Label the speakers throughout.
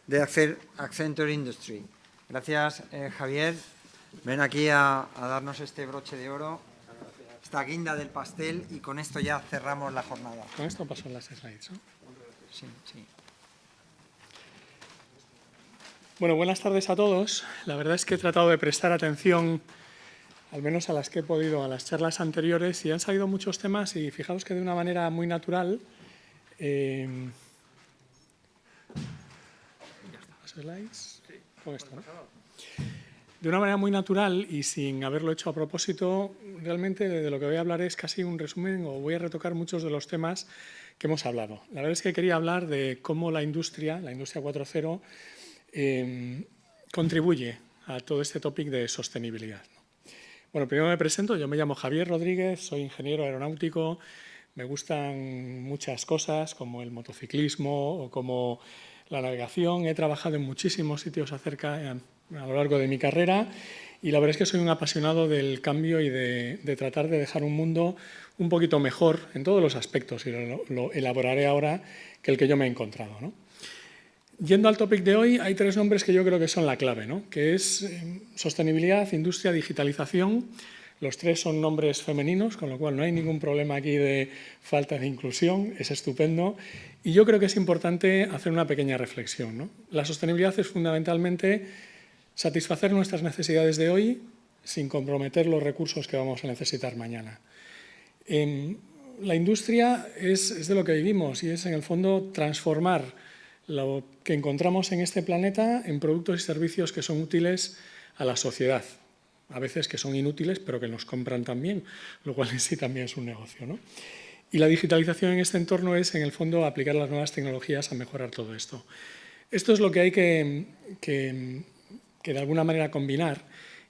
Speaker 1: de Accenture Industry. Gracias, Javier. Ven aquí a darnos este broche de oro, esta guinda del pastel, y con esto ya cerramos la jornada.
Speaker 2: Con esto paso las slides, ¿no?
Speaker 1: Sí, sí.
Speaker 2: Bueno, buenas tardes a todos. La verdad es que he tratado de prestar atención, al menos a las que he podido, a las charlas anteriores, y han salido muchos temas y fijaos que de una manera muy natural, con esto, ¿no? De una manera muy natural y sin haberlo hecho a propósito, realmente de lo que voy a hablar es casi un resumen, o voy a retocar muchos de los temas que hemos hablado. La verdad es que quería hablar de cómo la industria 4.0, contribuye a todo este tópico de sostenibilidad, ¿no? Bueno, primero me presento. Yo me llamo Javier Rodríguez, soy ingeniero aeronáutico. Me gustan muchas cosas como el motociclismo o como la navegación. He trabajado en muchísimos sitios a lo largo de mi carrera, y la verdad es que soy un apasionado del cambio y de tratar de dejar un mundo un poquito mejor en todos los aspectos, y lo elaboraré ahora, que el que yo me he encontrado, ¿no? Yendo al topic de hoy, hay tres nombres que yo creo que son la clave, ¿no? Que es sostenibilidad, industria, digitalización. Los tres son nombres femeninos, con lo cual no hay ningún problema aquí de falta de inclusión, es estupendo. Y yo creo que es importante hacer una pequeña reflexión, ¿no? La sostenibilidad es fundamentalmente satisfacer nuestras necesidades de hoy sin comprometer los recursos que vamos a necesitar mañana. La industria es de lo que vivimos, y es en el fondo transformar lo que encontramos en este planeta en productos y servicios que son útiles a la sociedad. A veces que son inútiles, pero que nos compran también, lo cual en sí también es un negocio, ¿no? Y la digitalización en este entorno es, en el fondo, aplicar las nuevas tecnologías a mejorar todo esto. Esto es lo que hay que de alguna manera combinar.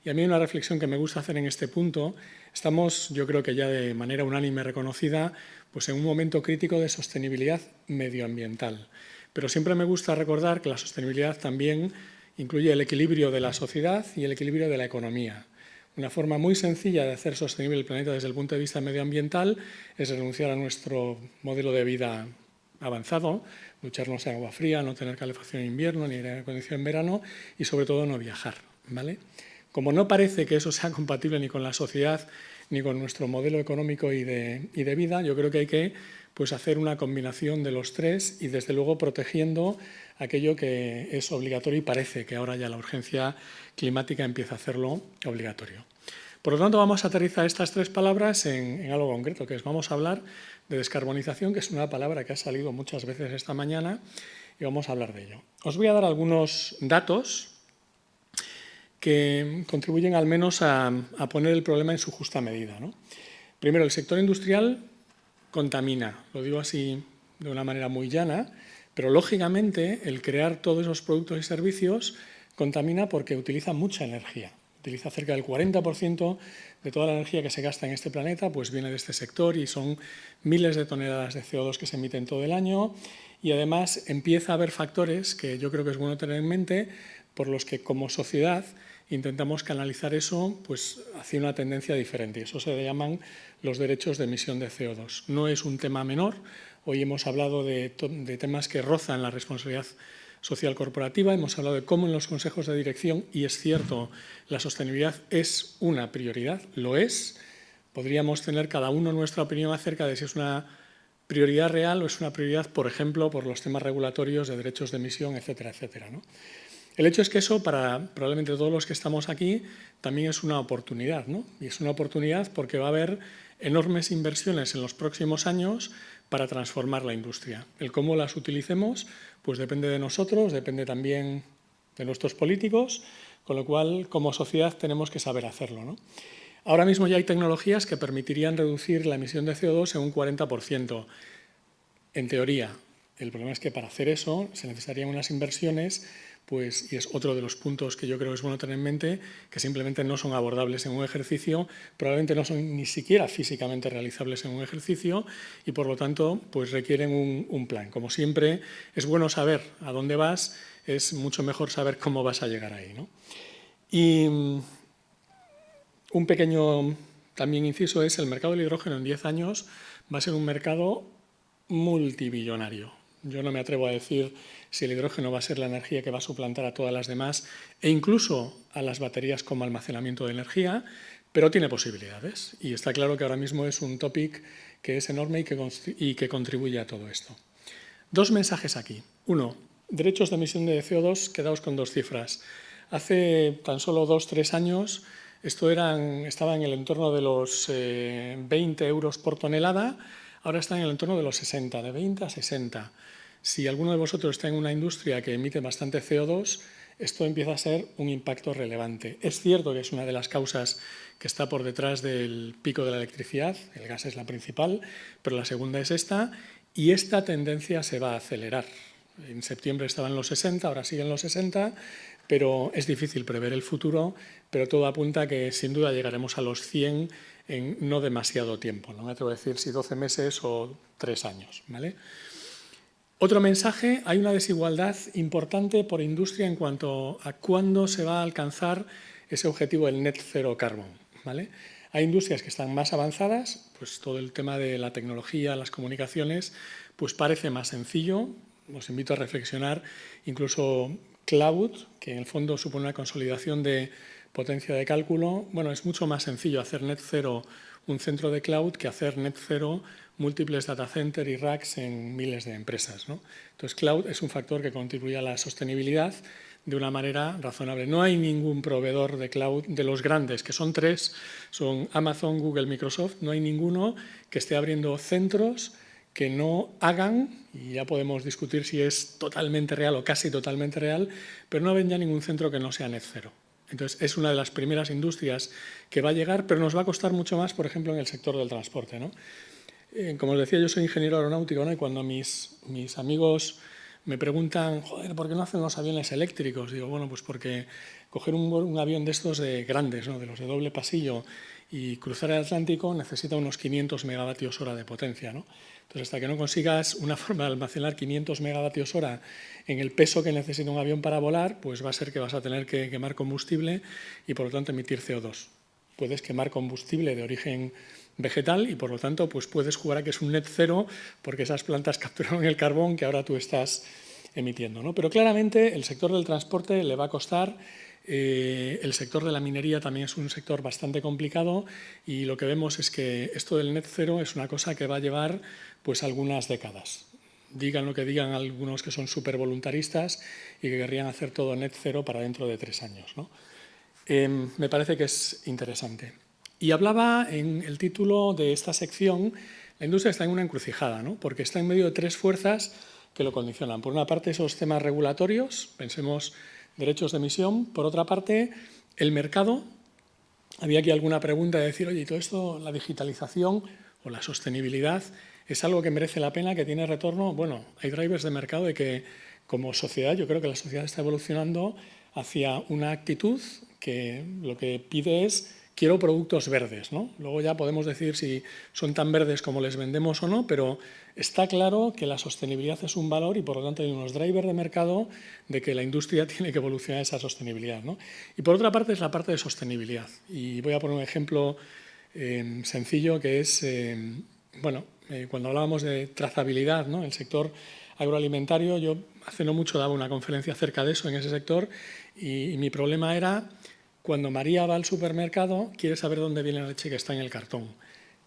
Speaker 2: Y a mí una reflexión que me gusta hacer en este punto: estamos, yo creo que ya de manera unánime reconocida, pues en un momento crítico de sostenibilidad medioambiental. Pero siempre me gusta recordar que la sostenibilidad también incluye el equilibrio de la sociedad y el equilibrio de la economía. Una forma muy sencilla de hacer sostenible el planeta desde el punto de vista medioambiental es renunciar a nuestro modelo de vida avanzado, ducharnos en agua fría, no tener calefacción en invierno ni aire acondicionado en verano, y sobre todo no viajar, ¿vale? Como no parece que eso sea compatible ni con la sociedad ni con nuestro modelo económico y de vida, yo creo que hay que hacer una combinación de los tres, y desde luego protegiendo aquello que es obligatorio, y parece que ahora ya la urgencia climática empieza a hacerlo obligatorio. Por lo tanto, vamos a aterrizar estas tres palabras en algo concreto, que es: vamos a hablar de descarbonización, que es una palabra que ha salido muchas veces esta mañana, y vamos a hablar de ello. Os voy a dar algunos datos que contribuyen al menos a poner el problema en su justa medida, ¿no? Primero, el sector industrial contamina. Lo digo así de una manera muy llana, pero lógicamente el crear todos esos productos y servicios contamina porque utiliza mucha energía. Utiliza cerca del 40% de toda la energía que se gasta en este planeta, pues viene de este sector, y son miles de toneladas de CO2 que se emiten todo el año. Y además empieza a haber factores que yo creo que es bueno tener en mente, por los que como sociedad intentamos canalizar eso pues hacia una tendencia diferente. Eso se llaman los derechos de emisión de CO2. No es un tema menor. Hoy hemos hablado de temas que rozan la responsabilidad social corporativa, hemos hablado de cómo en los consejos de dirección, y es cierto, la sostenibilidad es una prioridad, lo es. Podríamos tener cada uno nuestra opinión acerca de si es una prioridad real o es una prioridad, por ejemplo, por los temas regulatorios de derechos de emisión, etcétera, etcétera, ¿no? El hecho es que eso, para probablemente todos los que estamos aquí, también es una oportunidad, ¿no? Y es una oportunidad porque va a haber enormes inversiones en los próximos años para transformar la industria. El cómo las utilicemos pues depende de nosotros, depende también de nuestros políticos, con lo cual como sociedad tenemos que saber hacerlo, ¿no? Ahora mismo ya hay tecnologías que permitirían reducir la emisión de CO2 en un 40%. En teoría. El problema es que para hacer eso se necesitarían unas inversiones, pues, y es otro de los puntos que yo creo que es bueno tener en mente, que simplemente no son abordables en un ejercicio, probablemente no son ni siquiera físicamente realizables en un ejercicio, y por lo tanto pues requieren un plan. Como siempre, es bueno saber a dónde vas, es mucho mejor saber cómo vas a llegar ahí, ¿no? Y un pequeño también inciso es: el mercado del hidrógeno en 10 años va a ser un mercado multibillonario. Yo no me atrevo a decir si el hidrógeno va a ser la energía que va a suplantar a todas las demás e incluso a las baterías como almacenamiento de energía, pero tiene posibilidades. Y está claro que ahora mismo es un topic que es enorme y que contribuye a todo esto. Dos mensajes aquí. Uno, derechos de emisión de CO2, quedaos con dos cifras. Hace tan solo 2-3 años esto estaba en el entorno de los 20 euros por tonelada, ahora está en el entorno de los 60, de 20 a 60. Si alguno de vosotros está en una industria que emite bastante CO2, esto empieza a ser un impacto relevante. Es cierto que es una de las causas que está por detrás del pico de la electricidad, el gas es la principal, pero la segunda es esta, y esta tendencia se va a acelerar. En septiembre estaba en los 60, ahora sigue en los 60, pero es difícil prever el futuro, pero todo apunta a que sin duda llegaremos a los 100 en no demasiado tiempo. No me atrevo a decir si 12 meses o 3 años, ¿vale? Otro mensaje, hay una desigualdad importante por industria en cuanto a cuándo se va a alcanzar ese objetivo del net zero carbon, ¿vale? Hay industrias que están más avanzadas, pues todo el tema de la tecnología, las comunicaciones, pues parece más sencillo. Os invito a reflexionar, incluso cloud, que en el fondo supone una consolidación de potencia de cálculo. Bueno, es mucho más sencillo hacer net zero un centro de cloud que hacer net zero múltiples data centers y racks en miles de empresas, ¿no? Entonces, cloud es un factor que contribuye a la sostenibilidad de una manera razonable. No hay ningún proveedor de cloud de los grandes, que son 3, son Amazon, Google, Microsoft, no hay ninguno que esté abriendo centros que no hagan, y ya podemos discutir si es totalmente real o casi totalmente real, pero no ven ya ningún centro que no sea net zero. Entonces, es una de las primeras industrias que va a llegar, pero nos va a costar mucho más, por ejemplo, en el sector del transporte, ¿no? Como os decía, yo soy ingeniero aeronáutico, ¿no? Y cuando mis amigos me preguntan, joder, ¿por qué no hacen los aviones eléctricos? Digo, bueno, pues porque coger un avión de estos de grandes, ¿no? De los de doble pasillo, y cruzar el Atlántico necesita unos 500 megavatios hora de potencia, ¿no? Entonces, hasta que no consigas una forma de almacenar 500 megavatios hora en el peso que necesita un avión para volar, pues va a ser que vas a tener que quemar combustible y, por lo tanto, emitir CO2. Puedes quemar combustible de origen vegetal y, por lo tanto, pues puedes jugar a que es un net cero porque esas plantas capturaron el carbón que ahora tú estás emitiendo, ¿no? Pero claramente el sector del transporte le va a costar. El sector de la minería también es un sector bastante complicado y lo que vemos es que esto del net cero es una cosa que va a llevar pues algunas décadas. Digan lo que digan algunos que son súper voluntaristas y que querrían hacer todo net cero para dentro de 3 años, ¿no? Me parece que es interesante. Y hablaba en el título de esta sección, la industria está en una encrucijada, ¿no? Porque está en medio de 3 fuerzas que lo condicionan. Por una parte, esos temas regulatorios, pensemos derechos de emisión. Por otra parte, el mercado. Había aquí alguna pregunta de decir, oye, ¿y todo esto, la digitalización o la sostenibilidad, es algo que merece la pena, que tiene retorno? Bueno, hay drivers de mercado de que, como sociedad, yo creo que la sociedad está evolucionando hacia una actitud que lo que pide es quiero productos verdes, ¿no? Luego ya podemos decir si son tan verdes como les vendemos o no, pero está claro que la sostenibilidad es un valor y, por lo tanto, hay unos drivers de mercado de que la industria tiene que evolucionar esa sostenibilidad, ¿no? Y, por otra parte, es la parte de sostenibilidad. Y voy a poner un ejemplo sencillo que es, cuando hablábamos de trazabilidad, ¿no? El sector agroalimentario, yo hace no mucho daba una conferencia acerca de eso en ese sector y mi problema era cuando María va al supermercado, quiere saber dónde viene la leche que está en el cartón.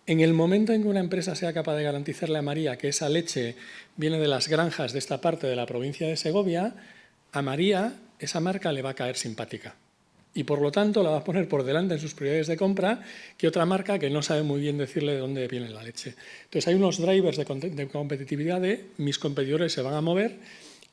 Speaker 2: En el momento en que una empresa sea capaz de garantizarle a María que esa leche viene de las granjas de esta parte de la provincia de Segovia, a María esa marca le va a caer simpática. Y por lo tanto la va a poner por delante en sus prioridades de compra que otra marca que no sabe muy bien decirle de dónde viene la leche. Entonces hay unos drivers de competitividad de mis competidores se van a mover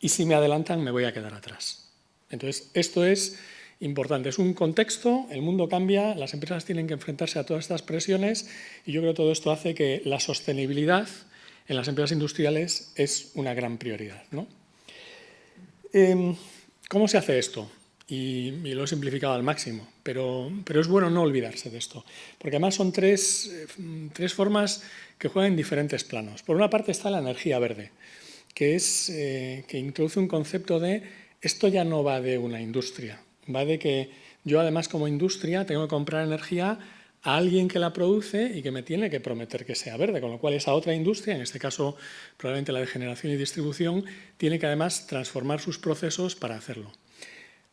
Speaker 2: y si me adelantan me voy a quedar atrás. Entonces esto es importante. Es un contexto, el mundo cambia, las empresas tienen que enfrentarse a todas estas presiones y yo creo que todo esto hace que la sostenibilidad en las empresas industriales es una gran prioridad, ¿no? ¿Cómo se hace esto? Y lo he simplificado al máximo, pero es bueno no olvidarse de esto, porque además son tres formas que juegan en diferentes planos. Por una parte está la energía verde, que introduce un concepto de esto ya no va de una industria, va de que yo además como industria tengo que comprar energía a alguien que la produce y que me tiene que prometer que sea verde, con lo cual esa otra industria, en este caso probablemente la de generación y distribución, tiene que además transformar sus procesos para hacerlo.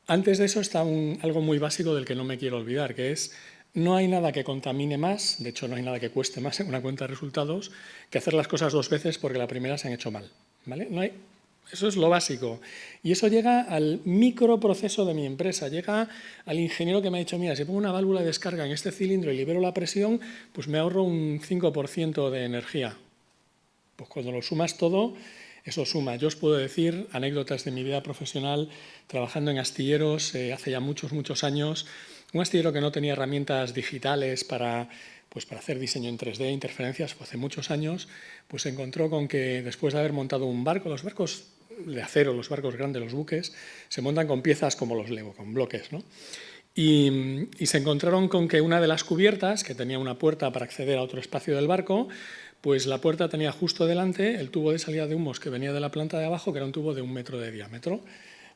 Speaker 2: Antes de eso está algo muy básico del que no me quiero olvidar, que es no hay nada que contamine más, de hecho no hay nada que cueste más en una cuenta de resultados, que hacer las cosas dos veces porque la primera se han hecho mal, ¿vale? Eso es lo básico. Y eso llega al microproceso de mi empresa, llega al ingeniero que me ha dicho, mira, si pongo una válvula de descarga en este cilindro y libero la presión, pues me ahorro un 5% de energía. Pues cuando lo sumas todo, eso suma. Yo os puedo decir anécdotas de mi vida profesional trabajando en astilleros hace ya muchos, muchos años. Un astillero que no tenía herramientas digitales para hacer diseño en 3D, interferencias, hace muchos años, pues se encontró con que después de haber montado un barco, los barcos de acero, los barcos grandes, los buques, se montan con piezas como los Lego, con bloques, ¿no? Y se encontraron con que una de las cubiertas, que tenía una puerta para acceder a otro espacio del barco, pues la puerta tenía justo delante el tubo de salida de humos que venía de la planta de abajo, que era un tubo de 1 metro de diámetro.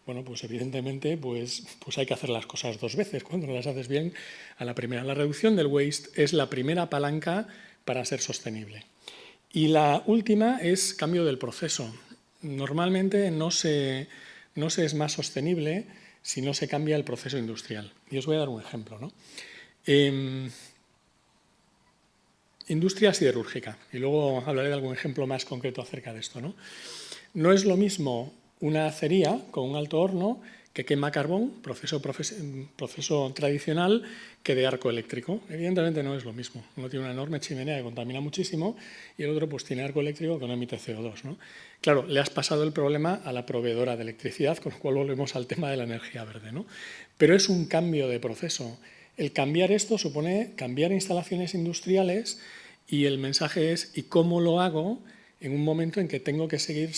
Speaker 2: Bueno, pues evidentemente pues hay que hacer las cosas dos veces cuando no las haces bien a la primera. La reducción del waste es la primera palanca para ser sostenible. Y la última es cambio del proceso. Normalmente no se es más sostenible si no se cambia el proceso industrial. Y os voy a dar un ejemplo, ¿no? Industria siderúrgica, y luego hablaré de algún ejemplo más concreto acerca de esto, ¿no? No es lo mismo una acería con un alto horno que quema carbón, proceso tradicional, que de arco eléctrico. Evidentemente no es lo mismo. Uno tiene una enorme chimenea que contamina muchísimo y el otro pues tiene arco eléctrico que no emite CO2, ¿no? Claro, le has pasado el problema a la proveedora de electricidad, con lo cual volvemos al tema de la energía verde, ¿no? Pero es un cambio de proceso. El cambiar esto supone cambiar instalaciones industriales y el mensaje es ¿y cómo lo hago en un momento en que tengo que seguir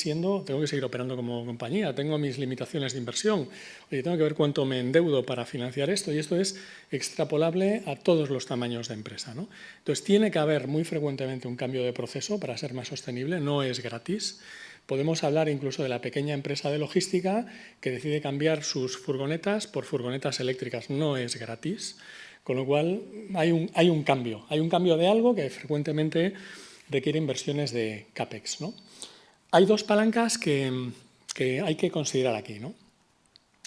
Speaker 2: operando como compañía, tengo mis limitaciones de inversión, oye, tengo que ver cuánto me endeudo para financiar esto y esto es extrapolable a todos los tamaños de empresa, ¿no? Entonces tiene que haber muy frecuentemente un cambio de proceso para ser más sostenible, no es gratis. Podemos hablar incluso de la pequeña empresa de logística que decide cambiar sus furgonetas por furgonetas eléctricas. No es gratis, con lo cual hay un cambio de algo que frecuentemente requiere inversiones de CAPEX, ¿no? Hay dos palancas que hay que considerar aquí, ¿no?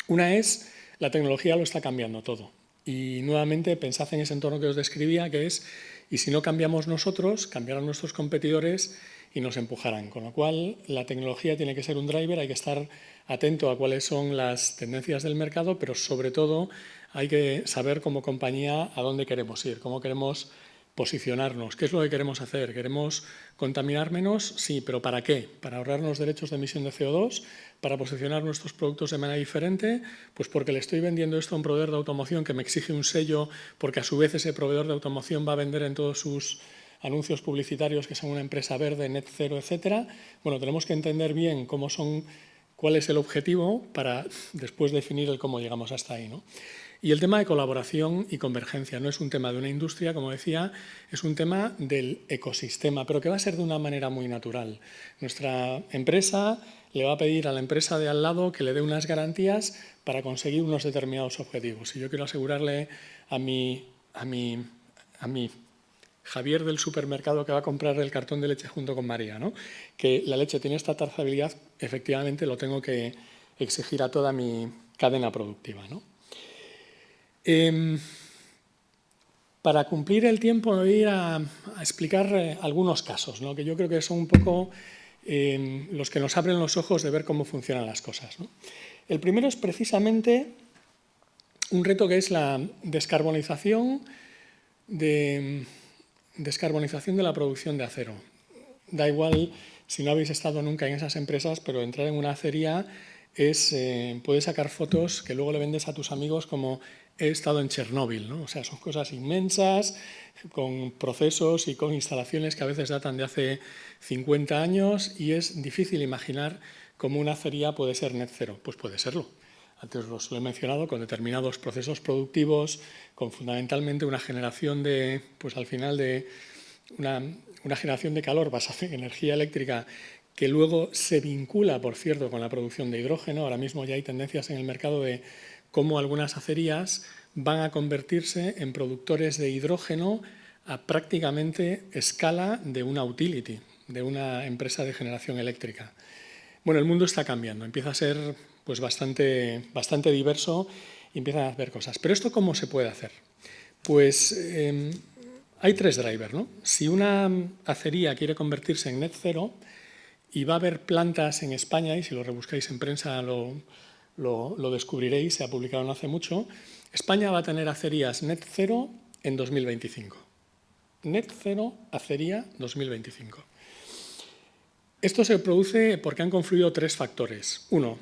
Speaker 2: Una es la tecnología lo está cambiando todo. Y nuevamente pensad en ese entorno que os describía, que es, y si no cambiamos nosotros, cambiarán nuestros competidores y nos empujarán. Con lo cual, la tecnología tiene que ser un driver, hay que estar atento a cuáles son las tendencias del mercado, pero sobre todo hay que saber como compañía a dónde queremos ir, cómo queremos posicionarnos. ¿Qué es lo que queremos hacer? ¿Queremos contaminar menos? Sí, pero ¿para qué? ¿Para ahorrarnos derechos de emisión de CO2? ¿Para posicionar nuestros productos de manera diferente? Pues porque le estoy vendiendo esto a un proveedor de automoción que me exige un sello, porque a su vez ese proveedor de automoción va a vender en todos sus anuncios publicitarios que son una empresa verde, net cero, etcétera. Bueno, tenemos que entender bien cuál es el objetivo para después definir el cómo llegamos hasta ahí, ¿no? Y el tema de colaboración y convergencia no es un tema de una industria, como decía, es un tema del ecosistema, pero que va a ser de una manera muy natural. Nuestra empresa le va a pedir a la empresa de al lado que le dé unas garantías para conseguir unos determinados objetivos. Y yo quiero asegurarle a mi Javier del supermercado que va a comprar el cartón de leche junto con María, ¿no? Que la leche tiene esta trazabilidad, efectivamente lo tengo que exigir a toda mi cadena productiva, ¿no? Para cumplir el tiempo voy a ir a explicar algunos casos, ¿no? Que yo creo que son un poco los que nos abren los ojos de ver cómo funcionan las cosas, ¿no? El primero es precisamente un reto que es la descarbonización de la producción de acero. Da igual si no habéis estado nunca en esas empresas, pero entrar en una acería puedes sacar fotos que luego le vendes a tus amigos como he estado en Chernóbil, ¿no? O sea, son cosas inmensas, con procesos y con instalaciones que a veces datan de hace 50 años y es difícil imaginar cómo una acería puede ser net cero. Pues puede serlo. Antes os lo he mencionado, con determinados procesos productivos, con fundamentalmente una generación de, pues al final de una generación de calor basada en energía eléctrica que luego se vincula, por cierto, con la producción de hidrógeno. Ahora mismo ya hay tendencias en el mercado de cómo algunas acerías van a convertirse en productores de hidrógeno a prácticamente escala de una utility, de una empresa de generación eléctrica. Bueno, el mundo está cambiando, empieza a ser pues, bastante diverso y empiezan a hacer cosas. ¿Pero esto cómo se puede hacer? Pues hay tres drivers, ¿no? Si una acería quiere convertirse en net zero y va a haber plantas en España, y si lo rebuscáis en prensa lo descubriréis, se ha publicado no hace mucho, España va a tener acerías net zero en 2025. Net zero acería 2025. Esto se produce porque han confluido tres factores. Uno,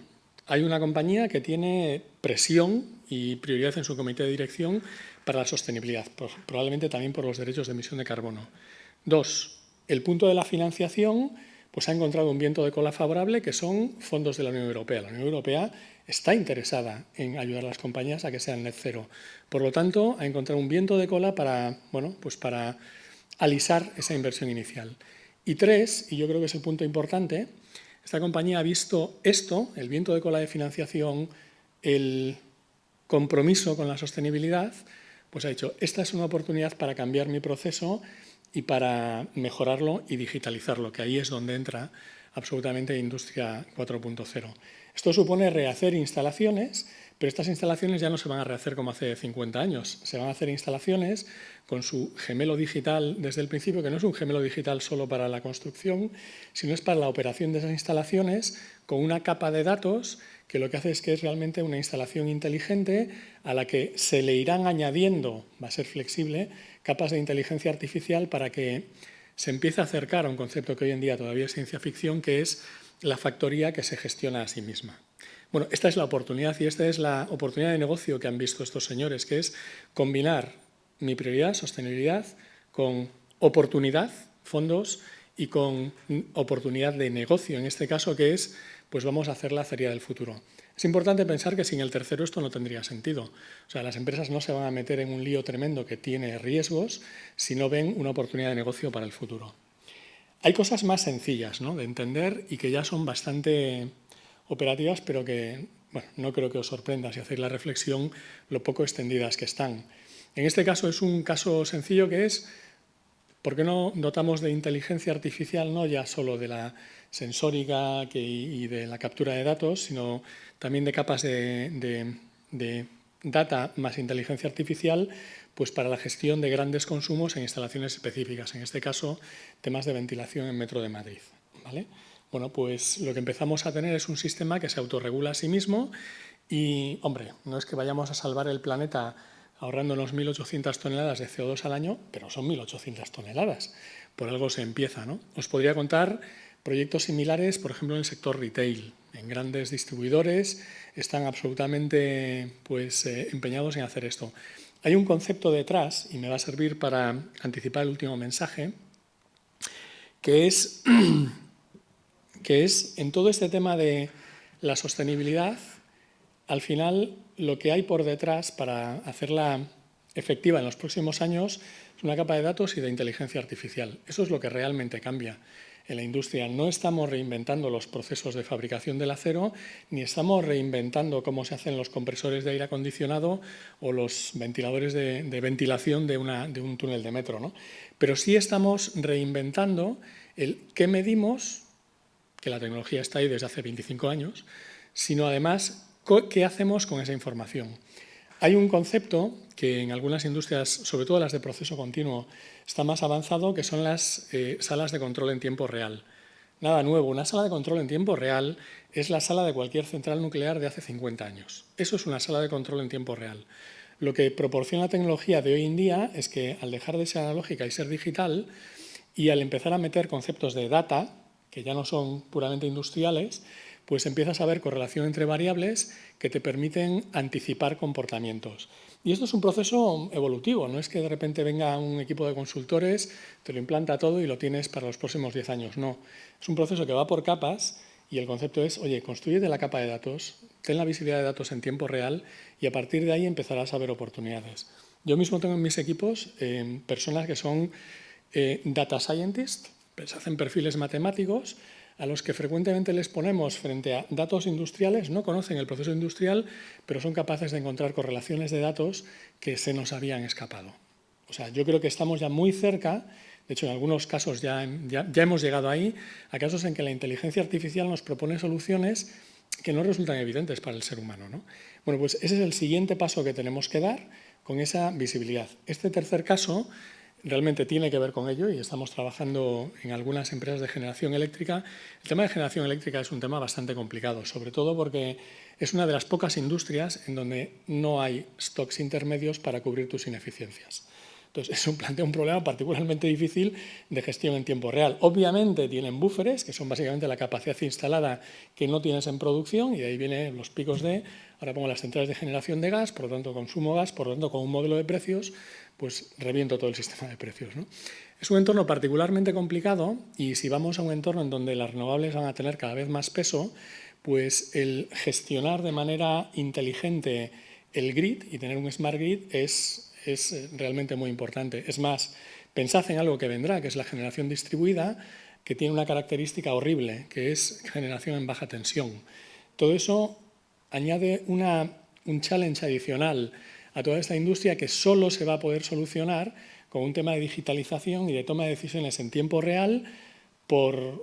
Speaker 2: hay una compañía que tiene presión y prioridad en su comité de dirección para la sostenibilidad, probablemente también por los derechos de emisión de carbono. Dos, el punto de la financiación pues ha encontrado un viento de cola favorable que son fondos de la Unión Europea. La Unión Europea está interesada en ayudar a las compañías a que sean net cero. Por lo tanto, ha encontrado un viento de cola para, bueno, pues para alisar esa inversión inicial. Y tres, y yo creo que es el punto importante, esta compañía ha visto esto, el viento de cola de financiación, el compromiso con la sostenibilidad, pues ha dicho, esta es una oportunidad para cambiar mi proceso y para mejorarlo y digitalizarlo, que ahí es donde entra absolutamente Industria 4.0. Esto supone rehacer instalaciones, pero estas instalaciones ya no se van a rehacer como hace 50 años. Se van a hacer instalaciones con su gemelo digital desde el principio, que no es un gemelo digital solo para la construcción, sino es para la operación de esas instalaciones con una capa de datos que lo que hace es que es realmente una instalación inteligente a la que se le irán añadiendo, va a ser flexible, capas de inteligencia artificial para que se empiece a acercar a un concepto que hoy en día todavía es ciencia ficción, que es la factoría que se gestiona a sí misma. Bueno, esta es la oportunidad y esta es la oportunidad de negocio que han visto estos señores, que es combinar mi prioridad, sostenibilidad, con oportunidad, fondos, y con oportunidad de negocio, en este caso, que es, pues vamos a hacer la acería del futuro. Es importante pensar que sin el tercero esto no tendría sentido. O sea, las empresas no se van a meter en un lío tremendo que tiene riesgos si no ven una oportunidad de negocio para el futuro. Hay cosas más sencillas, ¿no?, de entender y que ya son bastante operativas, pero que bueno, no creo que os sorprenda si hacéis la reflexión lo poco extendidas que están. En este caso es un caso sencillo que es ¿por qué no dotamos de inteligencia artificial no ya solo de la sensórica y de la captura de datos, sino también de capas de data más inteligencia artificial, pues para la gestión de grandes consumos en instalaciones específicas, en este caso temas de ventilación en Metro de Madrid, ¿vale? Bueno, pues lo que empezamos a tener es un sistema que se autorregula a sí mismo y, hombre, no es que vayamos a salvar el planeta ahorrándonos 1.800 toneladas de CO2 al año, pero son 1.800 toneladas. Por algo se empieza, ¿no? Os podría contar proyectos similares, por ejemplo, en el sector retail. En grandes distribuidores están absolutamente pues, empeñados en hacer esto. Hay un concepto detrás, y me va a servir para anticipar el último mensaje, que es en todo este tema de la sostenibilidad, al final lo que hay por detrás para hacerla efectiva en los próximos años es una capa de datos y de inteligencia artificial. Eso es lo que realmente cambia en la industria. No estamos reinventando los procesos de fabricación del acero, ni estamos reinventando cómo se hacen los compresores de aire acondicionado o los ventiladores de ventilación de un túnel de metro, ¿no? Pero sí estamos reinventando el qué medimos, que la tecnología está ahí desde hace 25 años, sino además qué hacemos con esa información. Hay un concepto que en algunas industrias, sobre todo las de proceso continuo, está más avanzado, que son las salas de control en tiempo real. Nada nuevo, una sala de control en tiempo real es la sala de cualquier central nuclear de hace 50 años. Eso es una sala de control en tiempo real. Lo que proporciona la tecnología de hoy en día es que al dejar de ser analógica y ser digital, y al empezar a meter conceptos de data, que ya no son puramente industriales, pues empiezas a ver correlación entre variables que te permiten anticipar comportamientos. Y esto es un proceso evolutivo, no es que de repente venga un equipo de consultores, te lo implanta todo y lo tienes para los próximos 10 años. No, es un proceso que va por capas y el concepto es, oye, construye la capa de datos, ten la visibilidad de datos en tiempo real y a partir de ahí empezarás a ver oportunidades. Yo mismo tengo en mis equipos personas que son data scientists, pues hacen perfiles matemáticos, a los que frecuentemente les ponemos frente a datos industriales, no conocen el proceso industrial, pero son capaces de encontrar correlaciones de datos que se nos habían escapado. O sea, yo creo que estamos ya muy cerca, de hecho en algunos casos ya hemos llegado ahí, a casos en que la inteligencia artificial nos propone soluciones que no resultan evidentes para el ser humano, ¿no? Bueno, pues ese es el siguiente paso que tenemos que dar con esa visibilidad. Este tercer caso realmente tiene que ver con ello y estamos trabajando en algunas empresas de generación eléctrica. El tema de generación eléctrica es un tema bastante complicado, sobre todo porque es una de las pocas industrias en donde no hay stocks intermedios para cubrir tus ineficiencias. Entonces, plantea un problema particularmente difícil de gestión en tiempo real. Obviamente tienen búferes, que son básicamente la capacidad instalada que no tienes en producción, y de ahí vienen los picos de, ahora pongo las centrales de generación de gas, por lo tanto consumo gas, por lo tanto con un modelo de precios, pues reviento todo el sistema de precios, ¿no? Es un entorno particularmente complicado y si vamos a un entorno en donde las renovables van a tener cada vez más peso, pues el gestionar de manera inteligente el grid y tener un smart grid es realmente muy importante. Es más, pensad en algo que vendrá, que es la generación distribuida, que tiene una característica horrible, que es generación en baja tensión. Todo eso añade un challenge adicional a toda esta industria que solo se va a poder solucionar con un tema de digitalización y de toma de decisiones en tiempo real por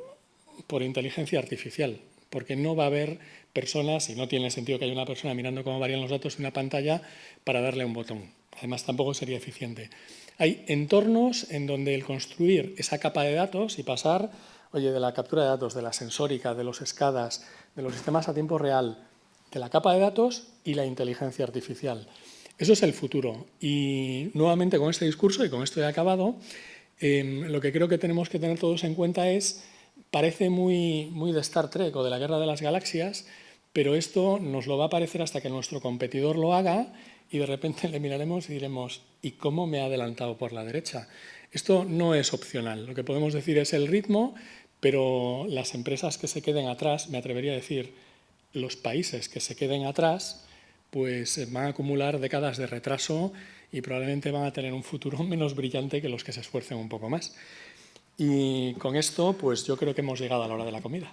Speaker 2: inteligencia artificial, porque no va a haber personas, y no tiene sentido que haya una persona mirando cómo varían los datos en una pantalla para darle un botón. Además, tampoco sería eficiente. Hay entornos en donde el construir esa capa de datos y pasar, oye, de la captura de datos, de la sensórica, de los SCADAs, de los sistemas a tiempo real, de la capa de datos y la inteligencia artificial. Eso es el futuro. Y nuevamente con este discurso, y con esto he acabado, lo que creo que tenemos que tener todos en cuenta es, parece muy de Star Trek o de la Guerra de las Galaxias, pero esto nos lo va a parecer hasta que nuestro competidor lo haga y de repente le miraremos y diremos, ¿y cómo me ha adelantado por la derecha? Esto no es opcional. Lo que podemos decir es el ritmo, pero las empresas que se queden atrás, me atrevería a decir, los países que se queden atrás, pues van a acumular décadas de retraso y probablemente van a tener un futuro menos brillante que los que se esfuercen un poco más. Y con esto, pues yo creo que hemos llegado a la hora de la comida.